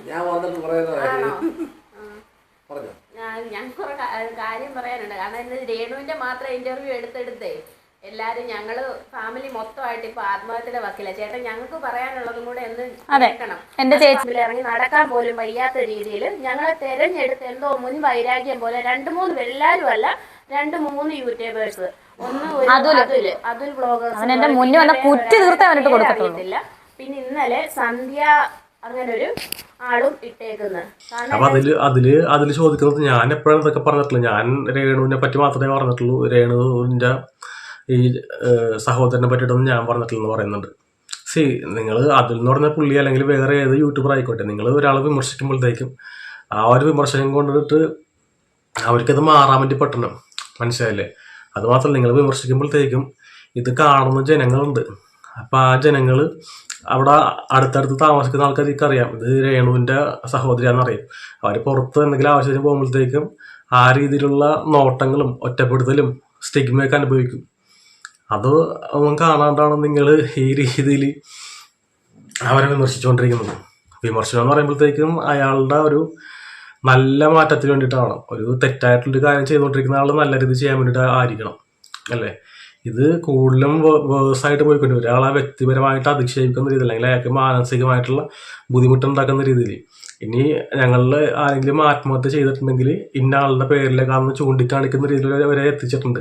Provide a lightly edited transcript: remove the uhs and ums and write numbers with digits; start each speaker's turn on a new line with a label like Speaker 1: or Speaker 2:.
Speaker 1: ഞാൻ വന്നിട്ട്
Speaker 2: ഞാൻ കുറെ കാര്യം പറയാനുണ്ട്. കാരണം ഇന്ന് രേണുവിന്റെ മാത്രം ഇന്റർവ്യൂ എടുത്തെടുത്തേ എല്ലാരും ഞങ്ങള് ഫാമിലി മൊത്തമായിട്ട് ഇപ്പൊ ആത്മഹത്യയുടെ വക്കില. ചേട്ടൻ ഞങ്ങൾക്ക് പറയാനുള്ളതും കൂടെ ഒന്ന് കേൾക്കണം.
Speaker 3: എന്റെ ചേച്ചി
Speaker 2: ഇറങ്ങി നടക്കാൻ പോലും വയ്യാത്ത രീതിയിൽ ഞങ്ങളെ തെരഞ്ഞെടുത്ത് എന്തോ മുൻ വൈരാഗ്യം പോലെ 2-3 എല്ലാരും അല്ല 2-3 യൂട്യൂബേഴ്സ്, ഒന്ന് അതുൽ ബ്ലോഗേഴ്സ് അറിയത്തില്ല. പിന്നെ ഇന്നലെ സന്ധ്യ അങ്ങനെ ഒരു ആളും ഇട്ടേക്കുന്നത്.
Speaker 4: അപ്പൊ അതില് ചോദിക്കുന്നത് ഞാൻ എപ്പോഴാണ് ഇതൊക്കെ പറഞ്ഞിട്ടുള്ളൂ. ഞാൻ രേണുവിനെ പറ്റി മാത്രമേ പറഞ്ഞിട്ടുള്ളൂ. രേണുവിന്റെ ഈ സഹോദരനെ പറ്റിയിട്ടൊന്നും ഞാൻ പറഞ്ഞിട്ടില്ലെന്ന് പറയുന്നുണ്ട്. നിങ്ങൾ അതിൽ എന്ന് പറഞ്ഞ പുള്ളി അല്ലെങ്കിൽ വേറെ ഏത് യൂട്യൂബർ ആയിക്കോട്ടെ, നിങ്ങൾ ഒരാളെ വിമർശിക്കുമ്പോഴത്തേക്കും ആ ഒരു വിമർശനം കൊണ്ടിട്ട് അവർക്കത് മാറാൻ വേണ്ടി പറ്റണം. മനസ്സിലായില്ലേ? അതുമാത്രമല്ല, നിങ്ങൾ വിമർശിക്കുമ്പോഴത്തേക്കും ഇത് കാണുന്ന ജനങ്ങളുണ്ട്. അപ്പം ആ ജനങ്ങൾ അവിടെ അടുത്തടുത്ത് താമസിക്കുന്ന ആൾക്കാർക്ക് അറിയാം ഇത് രേണുവിൻ്റെ സഹോദരിയാണെന്നറിയാം. അവർ പുറത്ത് എന്തെങ്കിലും ആവശ്യത്തിന് പോകുമ്പോഴത്തേക്കും ആ രീതിയിലുള്ള നോട്ടങ്ങളും ഒറ്റപ്പെടുത്തലും സ്റ്റിഗ്മയൊക്കെ അനുഭവിക്കും. അത് ഒന്നും കാണാണ്ടാണ് നിങ്ങൾ ഈ രീതിയിൽ അവരെ വിമർശിച്ചുകൊണ്ടിരിക്കുന്നത്. വിമർശനം എന്ന് പറയുമ്പോഴത്തേക്കും അയാളുടെ ഒരു നല്ല മാറ്റത്തിന് വേണ്ടിയിട്ടാണ്. ഒരു തെറ്റായിട്ടുള്ളൊരു കാര്യം ചെയ്തുകൊണ്ടിരിക്കുന്ന ആൾ നല്ല രീതിയിൽ ചെയ്യാൻ വേണ്ടിയിട്ട് ആയിരിക്കണം, അല്ലേ? ഇത് കൂടുതലും വേഴ്സായിട്ട് പോയിക്കൊണ്ട് ഒരാളെ വ്യക്തിപരമായിട്ട് അധിക്ഷേപിക്കുന്ന രീതിയിൽ അല്ലെങ്കിൽ അയാൾക്ക് മാനസികമായിട്ടുള്ള ബുദ്ധിമുട്ടുണ്ടാക്കുന്ന രീതിയിൽ. ഇനി ഞങ്ങളിൽ ആരെങ്കിലും ആത്മഹത്യ ചെയ്തിട്ടുണ്ടെങ്കിൽ ഇന്ന ആളുടെ പേരിലേക്കാണെന്ന് ചൂണ്ടിക്കാണിക്കുന്ന രീതിയിൽ വരെ എത്തിച്ചിട്ടുണ്ട്.